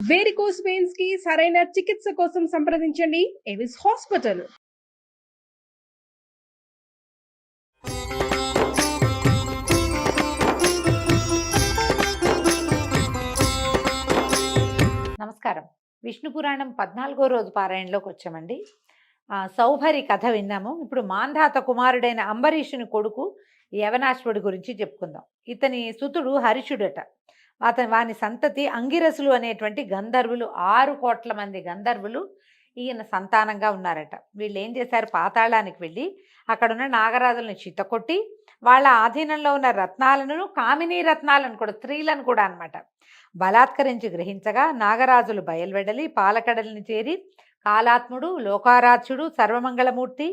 Varicose veins కి సరైన చికిత్స కోసం సంప్రదించండి ఎవిస్ హాస్పిటల్. నమస్కారం. విష్ణు పురాణం 14వ రోజు పారాయణలోకి వచ్చామండి. సౌభరి కథ విన్నాము. ఇప్పుడు మాంధాత కుమారుడైన అంబరీషుని కొడుకు యవనాశ్వుడి గురించి చెప్పుకుందాం. ఇతని సుతుడు హరిషుడట. వాని సంతతి అంగిరసులు అనేటువంటి గంధర్వులు, 6 కోట్ల మంది గంధర్వులు ఈయన సంతానంగా ఉన్నారట. వీళ్ళు ఏం చేశారు, పాతాళానికి వెళ్ళి అక్కడున్న నాగరాజులను చిత్తకొట్టి వాళ్ళ ఆధీనంలో ఉన్న రత్నాలను, కామినీ రత్నాలను కూడా, స్త్రీలను కూడా అనమాట బలాత్కరించి గ్రహించగా నాగరాజులు బయల్వెడలి పాలకడలిని చేరి కాలాత్ముడు, లోకారాధ్యుడు, సర్వమంగళమూర్తి,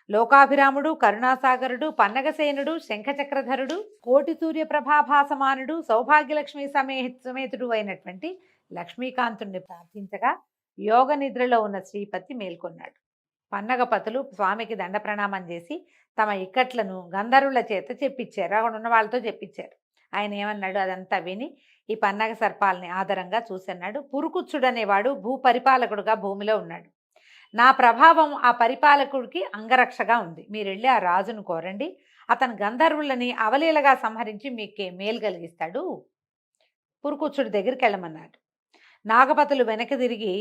లోకాభిరాముడు, కరుణాసాగరుడు, పన్నగసేనుడు, శంఖచక్రధరుడు, కోటి సూర్యప్రభాభాసమానుడు, సౌభాగ్యలక్ష్మి సమేతుడు అయినటువంటి లక్ష్మీకాంతుణ్ణి ప్రార్థించగా యోగ నిద్రలో ఉన్న శ్రీపతి మేల్కొన్నాడు. పన్నగపతులు స్వామికి దండ ప్రణామం చేసి తమ ఇక్కట్లను గంధర్వుల చేత చెప్పించారు. అక్కడ ఉన్న వాళ్ళతో చెప్పించారు. ఆయన ఏమన్నాడు అదంతా విని ఈ పన్నగ సర్పాలని ఆదరంగా చూసన్నాడు. పురుకుచ్చుడనేవాడు భూపరిపాలకుడుగా భూమిలో ఉన్నాడు. నా ప్రభావం ఆ పరిపాలకుడికి అంగరక్షగా ఉంది. మీరు వెళ్ళి ఆ రాజును కోరండి, అతను గంధర్వులని అవలీలగా సంహరించి మీకే మేలు కలిగిస్తాడు. పురుకుచ్చుడి దగ్గరికి వెళ్ళమన్నాడు. నాగపతులు వెనక్కి తిరిగి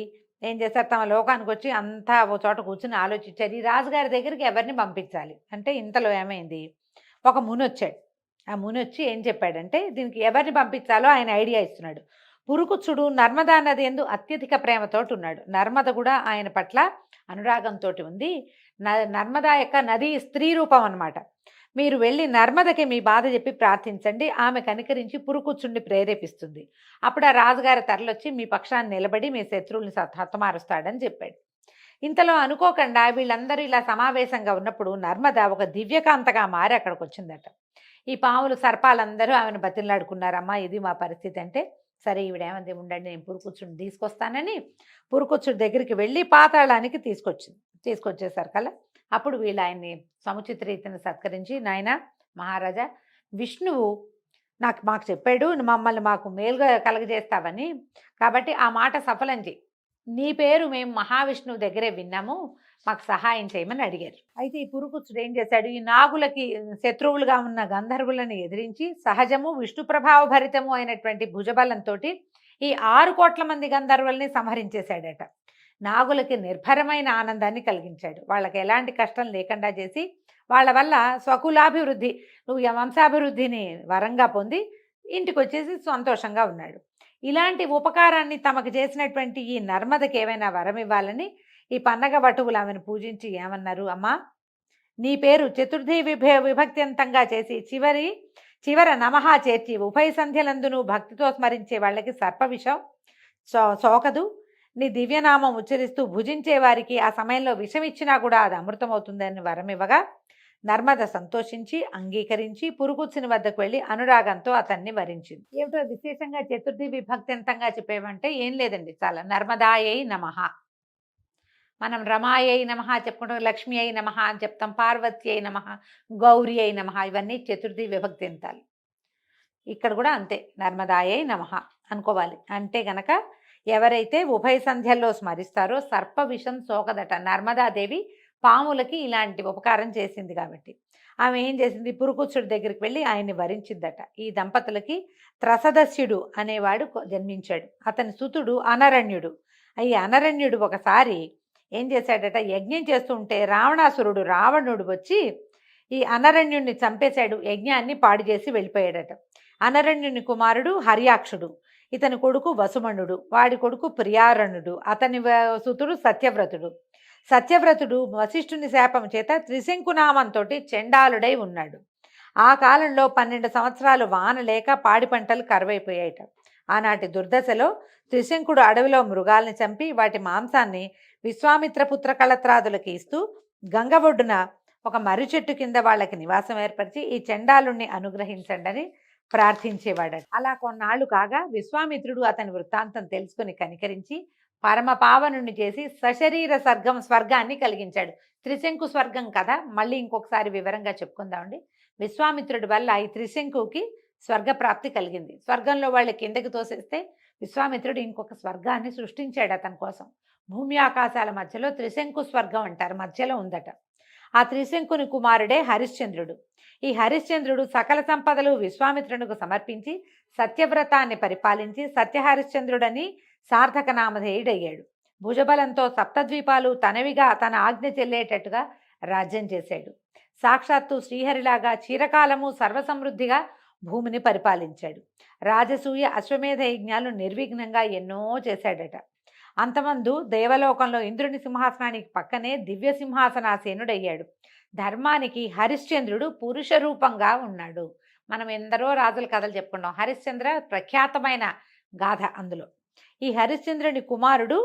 ఏం చేశారు, తమ లోకానికి వచ్చి అంతా ఓ చోట కూర్చుని ఆలోచించారు. ఈ రాజుగారి దగ్గరికి ఎవరిని పంపించాలి అంటే ఇంతలో ఏమైంది, ఒక ముని వచ్చాడు. ఆ ముని వచ్చి ఏం చెప్పాడంటే దీనికి ఎవరిని పంపించాలో ఆయన ఐడియా ఇస్తున్నాడు. పురుకుచ్చుడు నర్మదా నది యందు అత్యధిక ప్రేమతోటి ఉన్నాడు. నర్మద కూడా ఆయన పట్ల అనురాగంతో ఉంది. నర్మదా యొక్క నది స్త్రీ రూపం అన్నమాట. మీరు వెళ్ళి నర్మదకి మీ బాధ చెప్పి ప్రార్థించండి, ఆమె కనికరించి పురుకుచ్చుడిని ప్రేరేపిస్తుంది. అప్పుడు ఆ రాజుగారి తరలొచ్చి మీ పక్షాన్ని నిలబడి మీ శత్రువుల్ని హతమారుస్తాడని చెప్పాడు. ఇంతలో అనుకోకుండా వీళ్ళందరూ ఇలా సమావేశంగా ఉన్నప్పుడు నర్మద ఒక దివ్యకాంతగా మారి అక్కడికి వచ్చిందట. ఈ పాములు సర్పాలందరూ ఆమెను బతిలాడుకున్నారమ్మా, ఇది మా పరిస్థితి అంటే, సరే ఈవిడేమంది ఉండండి నేను పురుకుచ్చుడిని తీసుకొస్తానని పురుకుచ్చుడి దగ్గరికి వెళ్ళి పాతాళానికి తీసుకొచ్చేసారు కల్లా. అప్పుడు వీళ్ళు ఆయన్ని సముచిత రీతిని సత్కరించి, నాయన మహారాజా, విష్ణువు మాకు చెప్పాడు మమ్మల్ని మాకు మేలుగా కలగజేస్తావని, కాబట్టి ఆ మాట సఫలం చేయి. నీ పేరు మేము మహావిష్ణువు దగ్గరే విన్నాము, మాకు సహాయం చేయమని అడిగారు. అయితే ఈ పురుకుచ్చుడు ఏం చేశాడు, ఈ నాగులకి శత్రువులుగా ఉన్న గంధర్వులను ఎదిరించి సహజము విష్ణు ప్రభావ భరితము అయినటువంటి భుజబలంతో ఈ 6 కోట్ల మంది గంధర్వుల్ని సంహరించేశాడట. నాగులకి నిర్భరమైన ఆనందాన్ని కలిగించాడు. వాళ్ళకి ఎలాంటి కష్టం లేకుండా చేసి వాళ్ళ వల్ల స్వకులాభివృద్ధి, నువ్వు వంశాభివృద్ధిని వరంగా పొంది ఇంటికి వచ్చేసి సంతోషంగా ఉన్నాడు. ఇలాంటి ఉపకారాన్ని తమకు చేసినటువంటి ఈ నర్మదకి ఏమైనా వరం ఇవ్వాలని ఈ పన్నగ వటువులు ఆమెను పూజించి ఏమన్నారు, అమ్మా నీ పేరు చతుర్థి విభక్త్యంతంగా చేసి చివర నమః చేర్చి ఉభయ సంధ్యలందును భక్తితో స్మరించే వాళ్ళకి సర్పవిషం సోకదు. నీ దివ్యనామం ఉచ్చరిస్తూ భుజించే వారికి ఆ సమయంలో విషం ఇచ్చినా కూడా అది అమృతమవుతుందని వరం ఇవ్వగా నర్మద సంతోషించి అంగీకరించి పురుకుచ్చుని వద్దకు వెళ్ళి అనురాగంతో అతన్ని వరించింది. ఏమిటో విశేషంగా చతుర్థి విభక్త్యంతంగా చెప్పేవంటే ఏం లేదండి, చాలా నర్మదాయై నమః, మనం రమాయై నమః చెప్పుకుంటాం, లక్ష్మి అయి నమః అని చెప్తాం, పార్వతి అయి నమః, గౌరీ అయి నమః, ఇవన్నీ చతుర్థి విభక్త్యంతాలు. ఇక్కడ కూడా అంతే, నర్మదాయై నమః అనుకోవాలి. అంటే గనక ఎవరైతే ఉభయ సంధ్యల్లో స్మరిస్తారో సర్ప విషం సోకదట. నర్మదాదేవి పాములకి ఇలాంటి ఉపకారం చేసింది కాబట్టి ఆమె ఏం చేసింది, పురుకుచ్చుడి దగ్గరికి వెళ్ళి ఆయన్ని వరించిందట. ఈ దంపతులకి త్రసదస్యుడు అనేవాడు జన్మించాడు. అతని సుతుడు అనరణ్యుడు. ఈ అనరణ్యుడు ఒకసారి ఏం చేశాడట, యజ్ఞం చేస్తుంటే రావణుడు వచ్చి ఈ అనరణ్యుడిని చంపేశాడు, యజ్ఞాన్ని పాడు చేసి వెళ్ళిపోయాడట. అనరణ్యుని కుమారుడు హర్యాక్షుడు, ఇతని కొడుకు వసుమణుడు, వాడి కొడుకు ప్రియారణుడు, అతని సుతుడు సత్యవ్రతుడు వశిష్ఠుని శాపం చేత త్రిశంకునామంతో చెండాలుడై ఉన్నాడు. ఆ కాలంలో 12 సంవత్సరాలు వాన లేక పాడి పంటలు కరువైపోయాయట. ఆనాటి దుర్దశలో త్రిశంకుడు అడవిలో మృగాల్ని చంపి వాటి మాంసాన్ని విశ్వామిత్ర పుత్ర కళత్రాదులకి ఇస్తూ గంగ ఒడ్డున ఒక మర్రి చెట్టు కింద వాళ్ళకి నివాసం ఏర్పరిచి ఈ చెండాలుణ్ణి అనుగ్రహించండి అని ప్రార్థించేవాడట. అలా కొన్నాళ్ళు కాగా విశ్వామిత్రుడు అతని వృత్తాంతం తెలుసుకుని కనికరించి పరమ పావనుని చేసి సశరీర స్వర్గాన్ని కలిగించాడు. త్రిశంకు స్వర్గం కదా, మళ్ళీ ఇంకొకసారి వివరంగా చెప్పుకుందామండి. విశ్వామిత్రుడి వల్ల ఈ త్రిశంకుకి స్వర్గప్రాప్తి కలిగింది. స్వర్గంలో వాళ్ళు కిందకి తోసేస్తే విశ్వామిత్రుడు ఇంకొక స్వర్గాన్ని సృష్టించాడు అతని కోసం. భూమి ఆకాశాల మధ్యలో త్రిశంకు స్వర్గం అంటారు, మధ్యలో ఉందట. ఆ త్రిశంకుని కుమారుడే హరిశ్చంద్రుడు. ఈ హరిశ్చంద్రుడు సకల సంపదలు విశ్వామిత్రునికి సమర్పించి సత్యవ్రతాన్ని పరిపాలించి సత్యహరిశ్చంద్రుడని సార్థక నామధేయుడయ్యాడు. భుజబలంతో సప్తద్వీపాలు తనవిగా తన ఆజ్ఞ చెల్లేటట్టుగా రాజ్యం చేశాడు. సాక్షాత్తు శ్రీహరిలాగా చిరకాలము సర్వసమృద్ధిగా భూమిని పరిపాలించాడు. రాజసూయ అశ్వమేధ యజ్ఞాలు నిర్విఘ్నంగా ఎన్నో చేశాడట. అంతమందు దేవలోకంలో ఇంద్రుని సింహాసనానికి పక్కనే దివ్య సింహాసనాసీనుడయ్యాడు. ధర్మానికి హరిశ్చంద్రుడు పురుష రూపంగా ఉన్నాడు. మనం ఎందరో రాజుల కథలు చెప్పుకున్నాం. హరిశ్చంద్ర ప్రఖ్యాతమైన గాథ అందులో. ఈ హరిశ్చంద్రుని కుమారుడు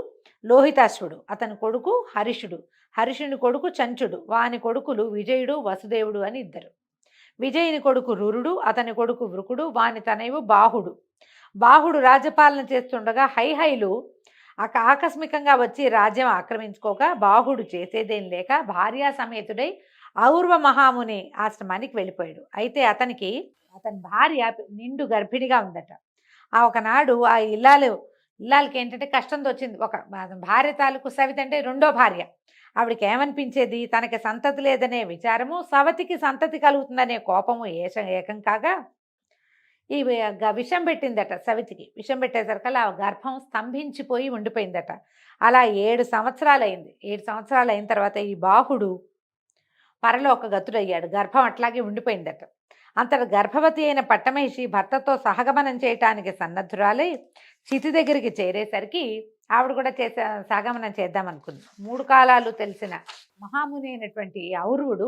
లోహితాశ్వుడు, అతని కొడుకు హరిషుడు, హరిషుని కొడుకు చంచుడు, వాని కొడుకులు విజయుడు వసుదేవుడు అని ఇద్దరు. విజయుని కొడుకు రురుడు, అతని కొడుకు వృకుడు, వాని తనయువు బాహుడు. బాహుడు రాజ్యపాలన చేస్తుండగా హైహైలు ఆకస్మికంగా వచ్చి రాజ్యం ఆక్రమించుకోగా బాహుడు చేసేదేం లేక భార్యా సమేతుడై ఔర్వ మహాముని ఆశ్రమానికి వెళ్ళిపోయాడు. అయితే అతని భార్య నిండు గర్భిణిగా ఉందట. ఒకనాడు ఆ ఇల్లాలకి ఏంటంటే కష్టం వచ్చింది. ఒక భార్య తాలూకు సవిత అంటే రెండో భార్య. ఆవిడకి ఏమనిపించేది, తనకి సంతతి లేదనే విచారము, సవతికి సంతతి కలుగుతుందనే కోపము ఏకం కాగా ఈ విషం పెట్టిందట. సవితికి విషం పెట్టేసరికల్లా ఆ గర్భం స్తంభించిపోయి ఉండిపోయిందట. అలా 7 సంవత్సరాలు అయింది. 7 సంవత్సరాలు అయిన తర్వాత ఈ బాహుడు పరలోక గతుడయ్యాడు. గర్భం అట్లాగే ఉండిపోయిందట. అంతట గర్భవతి అయిన పట్టమహిషి భర్తతో సహగమనం చేయటానికి సన్నద్ధురాలై చితి దగ్గరికి చేరేసరికి ఆవిడ కూడా సహగమనం చేద్దామనుకుంది. 3 కాలాలు తెలిసిన మహాముని అయినటువంటి ఔర్వుడు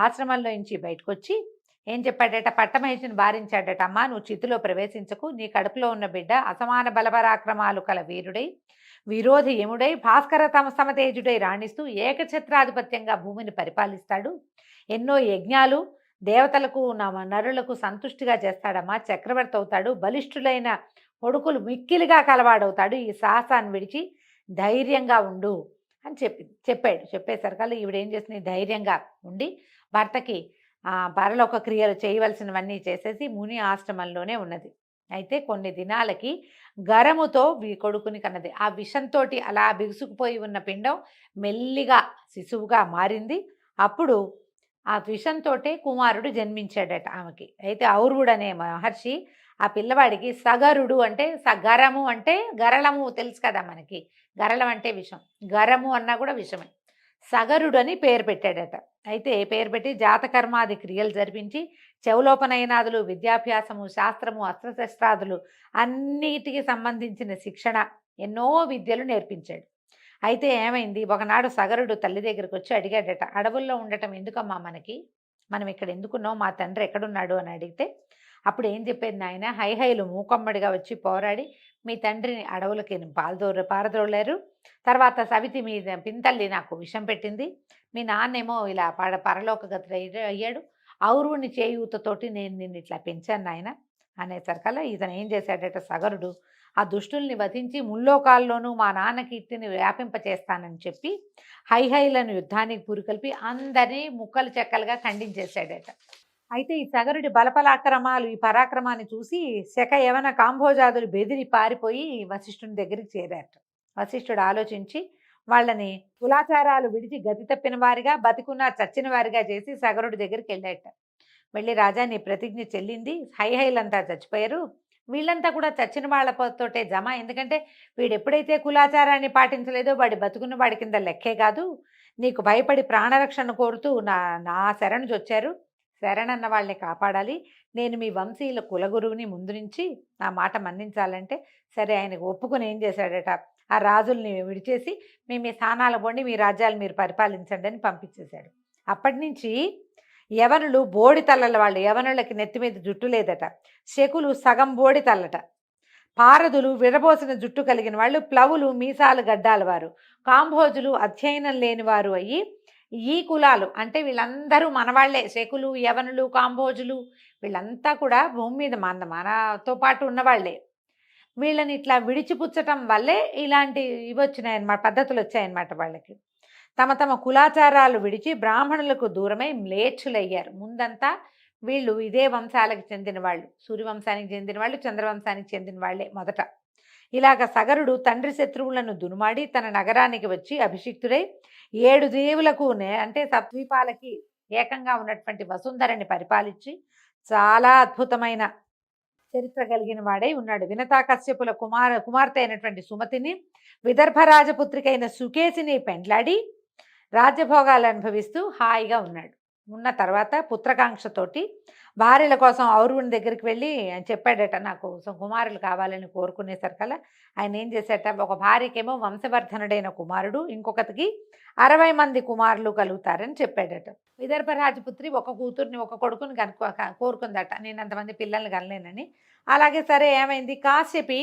ఆశ్రమంలో నుంచి బయటకు వచ్చి ఏం చెప్పాడట, పట్టమహిషిని బారించాడట. అమ్మా, నువ్వు చితిలో ప్రవేశించకు. నీ కడుపులో ఉన్న బిడ్డ అసమాన బలపరాక్రమాలు కల వీరుడై విరోధి యముడై భాస్కర సమతేజుడై రాణిస్తూ ఏకఛత్రాధిపత్యంగా భూమిని పరిపాలిస్తాడు. ఎన్నో యజ్ఞాలు దేవతలకు నరులకు సంతుష్టిగా చేస్తాడమ్మా. చక్రవర్తి అవుతాడు. బలిష్ఠులైన కొడుకులు మిక్కిలిగా కలవాడవుతాడు. ఈ సాహసాన్ని విడిచి ధైర్యంగా ఉండు అని చెప్పాడు. చెప్పేసరికల్లా ఈవిడేం చేసింది, ధైర్యంగా ఉండి భర్తకి పరలోక క్రియలు చేయవలసినవన్నీ చేసేసి ముని ఆశ్రమంలోనే ఉన్నది. అయితే కొన్ని దినాలకి గరముతో కొడుకుని కన్నది. ఆ విషంతో అలా బిగుసుకుపోయి ఉన్న పిండం మెల్లిగా శిశువుగా మారింది. అప్పుడు ఆ విషంతో కుమారుడు జన్మించాడట ఆమెకి. అయితే ఔర్వుడు అనే మహర్షి ఆ పిల్లవాడికి సగరుడు అంటే గరము అంటే గరళము తెలుసు కదా మనకి. గరళం అంటే విషం, గరము అన్నా కూడా విషమే. సగరుడు అని పేరు పెట్టాడట. అయితే పేరు పెట్టి జాతకర్మాది క్రియలు జరిపించి చెవులోపనయనాదులు, విద్యాభ్యాసము, శాస్త్రము, అస్త్రశస్త్రాదులు అన్నిటికి సంబంధించిన శిక్షణ, ఎన్నో విద్యలు నేర్పించాడు. అయితే ఏమైంది, ఒకనాడు సగరుడు తల్లి దగ్గరికి వచ్చి అడిగాడట, అడవుల్లో ఉండటం ఎందుకమ్మా మనకి, మనం ఇక్కడ ఎందుకున్నావు, మా తండ్రి ఎక్కడున్నాడు అని అడిగితే అప్పుడు ఏం చెప్పేది, నాయన హైహైలు మూకమ్మడిగా వచ్చి పోరాడి మీ తండ్రిని అడవులకి పారదోలారు. తర్వాత సవితి మీ పింతల్లి నాకు విషం పెట్టింది. మీ నాన్నేమో ఇలా పరలోక గతుడు అయ్యాడు. ఔరుని చేయూతతోటి నేను నిన్ను ఇట్లా పెంచాను నాయన అనేసరికల్లా ఇతను ఏం చేశాడట, సగరుడు ఆ దుష్టుల్ని వధించి ముల్లోకాల్లోనూ మా నాన్న కీర్తిని వ్యాపింపచేస్తానని చెప్పి హైహైలను యుద్ధానికి పురికొల్పి అందరినీ ముక్కలు చెక్కలుగా ఖండించేశాడట. అయితే ఈ సగరుడి బలపరాక్రమాలు, ఈ పరాక్రమాన్ని చూసి శక యవన కాంభోజాదులు బెదిరి పారిపోయి వశిష్ఠుని దగ్గరికి చేరారట. వశిష్ఠుడు ఆలోచించి వాళ్ళని కులాచారాలు విడిచి గతి తప్పిన వారిగా, బతికున్న చచ్చిన వారిగా చేసి సగరుడి దగ్గరికి వెళ్ళాట. వెళ్ళి, రాజా నీ ప్రతిజ్ఞ చెల్లింది, హైహైలంతా చచ్చిపోయారు, వీళ్ళంతా కూడా చచ్చిన వాళ్ళతోటే జమ. ఎందుకంటే వీడు ఎప్పుడైతే కులాచారాన్ని పాటించలేదో వాడి బతుకున్న వాడి కింద లెక్కే కాదు. నీకు భయపడి ప్రాణరక్షణ కోరుతూ నా శరణు వచ్చారు. శరణన్న వాళ్ళని కాపాడాలి. నేను మీ వంశీయుల కులగురువుని, ముందు నుంచి నా మాట మన్నించాలంటే సరే ఆయనకు ఒప్పుకొని ఏం చేశాడట, ఆ రాజుల్ని విడిచేసి మీ స్థానాల పోండి, మీ రాజ్యాలు మీరు పరిపాలించండి అని పంపించేశాడు. అప్పటి నుంచి యవనులు బోడి తల్లల వాళ్ళు, యవనులకి నెత్తి మీద జుట్టు లేదట. శకులు సగం బోడి తల్లట. పారదులు విరబోసిన జుట్టు కలిగిన వాళ్ళు, ప్లవులు మీసాలు గడ్డాల వారు, కాంభోజులు అధ్యయనం లేని వారు అయ్యి ఈ కులాలు అంటే వీళ్ళందరూ మనవాళ్లే. శకులు, యవనులు, కాంభోజులు వీళ్ళంతా కూడా భూమి మీద మనతో పాటు ఉన్నవాళ్లే. వీళ్ళని ఇట్లా విడిచిపుచ్చటం వల్లే ఇలాంటి ఇవి వచ్చినాయన్నమాట, పద్ధతులు వచ్చాయన్నమాట. వాళ్ళకి తమ తమ కులాచారాలు విడిచి బ్రాహ్మణులకు దూరమై మ్లేచ్ఛులయ్యారు. ముందంతా వీళ్ళు ఇదే వంశాలకు చెందిన వాళ్ళు, సూర్యవంశానికి చెందిన వాళ్ళు, చంద్రవంశానికి చెందిన వాళ్ళే మొదట. ఇలాగ సగరుడు తండ్రి శత్రువులను దునుమాడి తన నగరానికి వచ్చి అభిషిక్తుడై 7 దీవులకు అంటే సప్ద్వీపాలకి ఏకంగా ఉన్నటువంటి వసుంధరని పరిపాలించి చాలా అద్భుతమైన చరిత్ర కలిగిన వాడై ఉన్నాడు. వినతాకశ్యపుల కుమార్తె అయినటువంటి సుమతిని విదర్భ రాజపుత్రికైన సుకేసిని పెండ్లాడి రాజ్యభోగాలు అనుభవిస్తూ హాయిగా ఉన్నాడు. ఉన్న తర్వాత పుత్రకాంక్షతోటి భార్యల కోసం ఔరువుని దగ్గరికి వెళ్ళి ఆయన చెప్పాడట, నాకు కుమారులు కావాలని కోరుకునేసరికల్లా ఆయన ఏం చేశాట, ఒక భార్యకేమో వంశవర్ధనుడైన కుమారుడు, ఇంకొకటికి 60 మంది కుమారులు కలుగుతారని చెప్పాడట. విదర్భ రాజపుత్రి ఒక కూతుర్ని ఒక కొడుకుని కోరుకుందట, నేను అంతమంది పిల్లల్ని కనలేనని. అలాగే సరే ఏమైంది, కాశ్యపి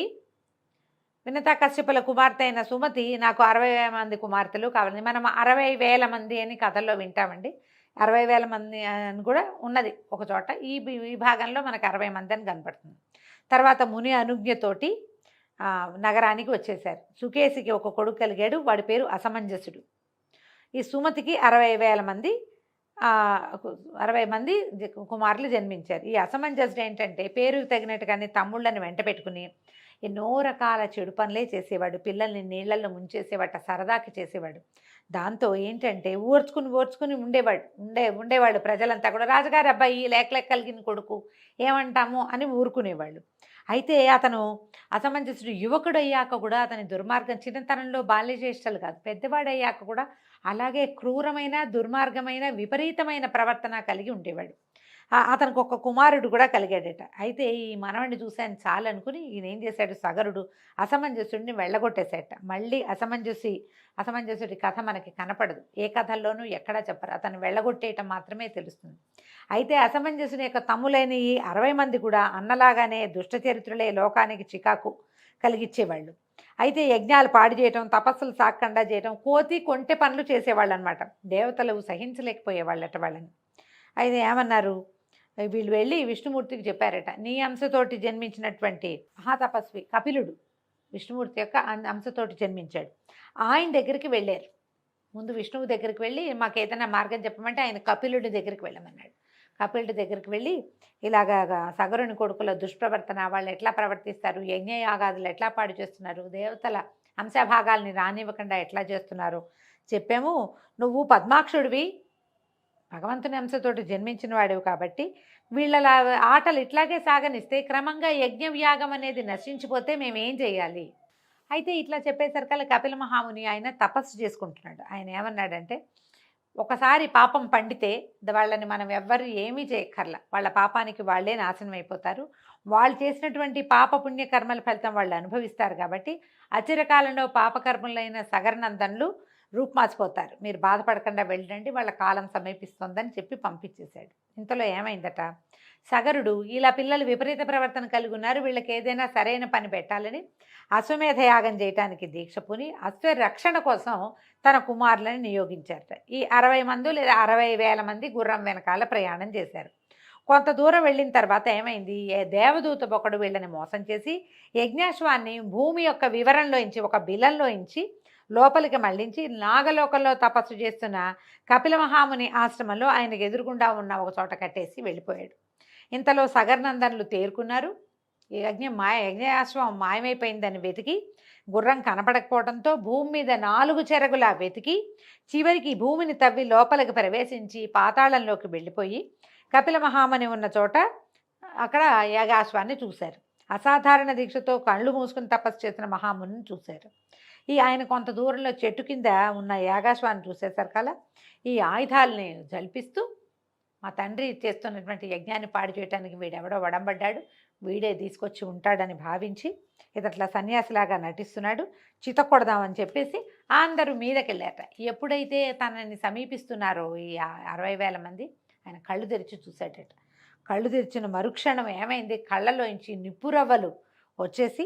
వినతా కశ్యపుల కుమార్తె అయిన సుమతి నాకు 60 మంది కుమార్తెలు కావాలి. మనం 60,000 మంది అని కథల్లో వింటామండి. 60,000 మంది అని కూడా ఉన్నది ఒక చోట. ఈ భాగంలో మనకు 60 మంది అని కనపడుతుంది. తర్వాత ముని అనుజ్ఞతోటి నగరానికి వచ్చేశారు. సుకేసికి ఒక కొడుకు కలిగాడు, వాడి పేరు అసమంజసుడు. ఈ సుమతికి 60,000 మంది 60 మంది కుమారులు జన్మించారు. ఈ అసమంజసుడు ఏంటంటే పేరుకు తగినట్టుగానే తమ్ముళ్ళని వెంట పెట్టుకుని ఎన్నో రకాల చెడు పనులే చేసేవాడు. పిల్లల్ని నీళ్లలో ముంచేసేవాట, సరదాకి చేసేవాడు. దాంతో ఏంటంటే ఓర్చుకుని ఉండేవాడు ప్రజలంతా కూడా, రాజుగారి అబ్బాయి లేక కలిగిన కొడుకు ఏమంటాము అని ఊరుకునేవాళ్ళు. అయితే అతను అసమంజసుడు యువకుడు అయ్యాక కూడా అతని దుర్మార్గం, చిన్నతనంలో బాల్యచేష్టలు కాదు, పెద్దవాడయ్యాక కూడా అలాగే క్రూరమైన దుర్మార్గమైన విపరీతమైన ప్రవర్తన కలిగి ఉండేవాడు. అతనికి ఒక కుమారుడు కూడా కలిగాడట. అయితే ఈ మనవడిని చూశాను చాలు అనుకుని ఈయన ఏం చేశాడు, సగరుడు అసమంజసుడిని వెళ్ళగొట్టేశాట. మళ్ళీ అసమంజసుడి కథ మనకి కనపడదు, ఏ కథల్లోనూ ఎక్కడా చెప్పరు, అతను వెళ్ళగొట్టేయటం మాత్రమే తెలుస్తుంది. అయితే అసమంజసుని యొక్క తమ్ములైన ఈ 60 మంది కూడా అన్నలాగానే దుష్ట చరిత్రలే లోకానికి చికాకు కలిగించేవాళ్ళు. అయితే యజ్ఞాలు పాడు చేయటం, తపస్సులు సాగకుండా చేయటం, కొంటె పనులు చేసేవాళ్ళు అనమాట. దేవతలు సహించలేకపోయేవాళ్ళట వాళ్ళని. అయితే ఏమన్నారు, వీళ్ళు వెళ్ళి విష్ణుమూర్తికి చెప్పారట, నీ అంశతోటి జన్మించినటువంటి మహాతపస్వి కపిలుడు విష్ణుమూర్తి యొక్క అంశతోటి జన్మించాడు, ఆయన దగ్గరికి వెళ్ళారు. ముందు విష్ణువు దగ్గరికి వెళ్ళి మాకు ఏదైనా మార్గం చెప్పమంటే ఆయన కపిలుడి దగ్గరికి వెళ్ళమన్నాడు. కపిలుడి దగ్గరికి వెళ్ళి ఇలాగా సగరుని కొడుకుల దుష్ప్రవర్తన, వాళ్ళు ఎట్లా ప్రవర్తిస్తారు, యజ్ఞయాగాదులు ఎట్లా పాడు చేస్తున్నారు, దేవతల అంశభాగాల్ని రానివ్వకుండా ఎట్లా చేస్తున్నారు చెప్పాము. నువ్వు పద్మాక్షుడివి, భగవంతుని అంశతోటి జన్మించిన వాడివి కాబట్టి వీళ్ళ ఆటలు ఇట్లాగే సాగనిస్తే క్రమంగా యజ్ఞవ్యాగం అనేది నశించిపోతే మేమేం చేయాలి. అయితే ఇట్లా చెప్పేసరికల్లా కపిల మహాముని ఆయన తపస్సు చేసుకుంటున్నాడు. ఆయన ఏమన్నాడంటే, ఒకసారి పాపం పండితే వాళ్ళని మనం ఎవ్వరు ఏమీ చేయక్కర్లా, వాళ్ళ పాపానికి వాళ్ళే నాశనం అయిపోతారు. వాళ్ళు చేసినటువంటి పాపపుణ్య కర్మల ఫలితం వాళ్ళు అనుభవిస్తారు. కాబట్టి అచిరకాలంలో పాపకర్మలైన సగరనందన్లు రూపుమాసిపోతారు, మీరు బాధపడకుండా వెళ్ళండి, వాళ్ళ కాలం సమీపిస్తోందని చెప్పి పంపించేశాడు. ఇంతలో ఏమైందట, సగరుడు ఇలా పిల్లలు విపరీత ప్రవర్తన కలిగి ఉన్నారు, వీళ్ళకి ఏదైనా సరైన పని పెట్టాలని అశ్వమేధ యాగం చేయడానికి దీక్ష పూని అశ్వ రక్షణ కోసం తన కుమారులను నియోగించారట. ఈ 60 మంది లేదా 60,000 మంది గుర్రం వెనకాల ప్రయాణం చేశారు. కొంత దూరం వెళ్ళిన తర్వాత ఏమైంది, దేవదూత ఒకడు వీళ్ళని మోసం చేసి యజ్ఞాశ్వాన్ని భూమి యొక్క వివరంలోంచి ఒక బిలంలోంచి లోపలికి మళ్లించి నాగలోకంలో తపస్సు చేస్తున్న కపిల మహాముని ఆశ్రమంలో ఆయనకు ఎదురుగుండా ఉన్న ఒక చోట కట్టేసి వెళ్ళిపోయాడు. ఇంతలో సగరనందనులు తేరుకున్నారు. యజ్ఞాశ్వం మాయమైపోయిందని వెతికి గుర్రం కనపడకపోవడంతో భూమి మీద 4 చెరగులా వెతికి చివరికి భూమిని తవ్వి లోపలికి ప్రవేశించి పాతాళంలోకి వెళ్ళిపోయి కపిల మహాముని ఉన్న చోట అక్కడ యాగాశ్వాన్ని చూశారు. అసాధారణ దీక్షతో కళ్ళు మూసుకుని తపస్సు చేసిన మహాముని చూశారు. ఆయన కొంత దూరంలో చెట్టు కింద ఉన్న యాగాశ్వాన్ని చూసేసరికల్లా ఈ ఆయుధాలని జల్పిస్తూ మా తండ్రి చేస్తున్నటువంటి యజ్ఞాన్ని పాడు చేయడానికి వీడెవడో వడంబడ్డాడు, వీడే తీసుకొచ్చి ఉంటాడని భావించి ఇదట్లా సన్యాసిలాగా నటిస్తున్నాడు, చితకొడదామని చెప్పేసి అందరూ మీదకెళ్ళారట. ఎప్పుడైతే తనని సమీపిస్తున్నారో ఈ 60,000 మంది, ఆయన కళ్ళు తెరిచి చూశాడట. కళ్ళు తెరిచిన మరుక్షణం ఏమైంది, కళ్ళలోంచి నిప్పురవ్వలు వచ్చేసి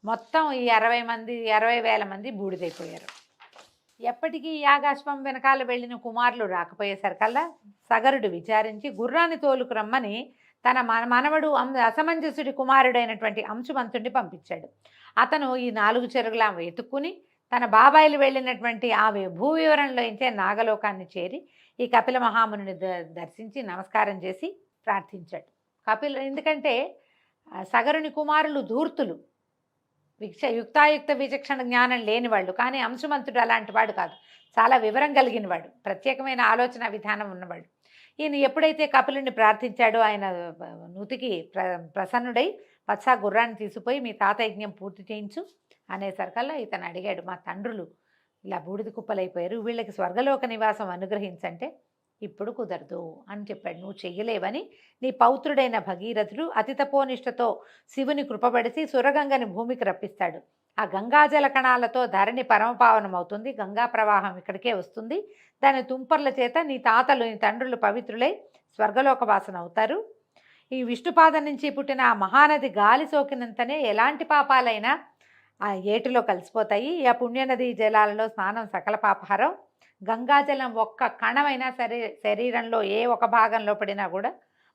మొత్తం ఈ 60,000 మంది బూడిదైపోయారు. ఎప్పటికీ యాగాశ్వం వెనకాల వెళ్ళిన కుమారులు రాకపోయేసరికల్లా సగరుడు విచారించి గుర్రాన్ని తోలుకు రమ్మని తన మనవడు అసమంజసుడి కుమారుడైనటువంటి అంశుమంతుడిని పంపించాడు. అతను ఈ 4 చెరుగులా వెతుక్కుని తన బాబాయిలు వెళ్ళినటువంటి ఆ భూ వివరంలో ఇంచే నాగలోకాన్ని చేరి ఈ కపిల మహాముని దర్శించి నమస్కారం చేసి ప్రార్థించాడు. ఎందుకంటే సగరుని కుమారులు ధూర్తులు, యుక్తాయుక్త విచక్షణ జ్ఞానం లేని వాళ్ళు. కానీ అంశుమంతుడు అలాంటి వాడు కాదు, చాలా వివరం కలిగిన వాడు, ప్రత్యేకమైన ఆలోచన విధానం ఉన్నవాడు. ఈయన ఎప్పుడైతే కపిలుని ప్రార్థించాడో ఆయన నుతికి ప్రసన్నుడై వత్స గుర్రాన్ని తీసుకుపోయి మీ తాత యజ్ఞం పూర్తి చేయించు అనేసరికల్లా ఇతను అడిగాడు, మా తండ్రులు ఇలా బూడిద కుప్పలైపోయారు, వీళ్ళకి స్వర్గలోక నివాసం అనుగ్రహించంటే ఇప్పుడు కుదరదు అని చెప్పాడు. నువ్వు చెయ్యలేవని నీ పౌత్రుడైన భగీరథుడు అతి తపోనిష్టతో శివుని కృపబడిసి సురగంగని భూమికి రప్పిస్తాడు. ఆ గంగాజల కణాలతో ధరణి పరమపావనం అవుతుంది, గంగా ప్రవాహం ఇక్కడికే వస్తుంది. దాని తుంపర్ల చేత నీ తాతలు నీ తండ్రులు పవిత్రులై స్వర్గలోక వాసన అవుతారు. ఈ విష్ణుపాదం నుంచి పుట్టిన ఆ మహానది గాలి సోకినంతనే ఎలాంటి పాపాలైనా ఆ ఏటిలో కలిసిపోతాయి. ఆ పుణ్యనది జలాలలో స్నానం సకల పాపహారం. గంగాజలం ఒక్క కణమైనా సరే శరీరంలో ఏ ఒక భాగంలో పడినా కూడా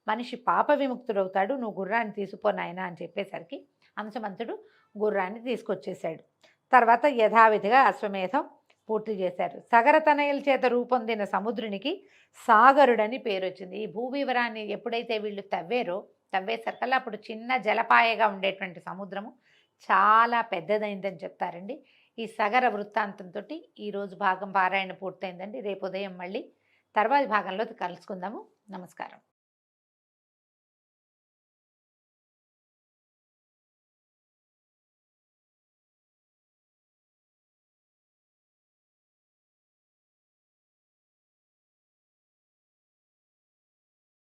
మనిషి పాప విముక్తుడవుతాడు. నువ్వు గుర్రాన్ని తీసుకుపోనాయనా అని చెప్పేసరికి అంశమంతుడు గుర్రాన్ని తీసుకొచ్చేశాడు. తర్వాత యథావిధిగా అశ్వమేధం పూర్తి చేశారు. సగరతనయుల చేత రూపొందిన సముద్రునికి సాగరుడని పేరు వచ్చింది. ఈ భూవివరాన్ని ఎప్పుడైతే వీళ్ళు తవ్వేసరికల్లా అప్పుడు చిన్న జలపాయగా ఉండేటువంటి సముద్రము చాలా పెద్దదైందని చెప్తారండి. ఈ సగర వృత్తాంతంతో ఈరోజు భాగం పారాయణ పూర్తయిందండి. రేపు ఉదయం మళ్ళీ తర్వాతి భాగంలో కలుసుకుందాము. నమస్కారం.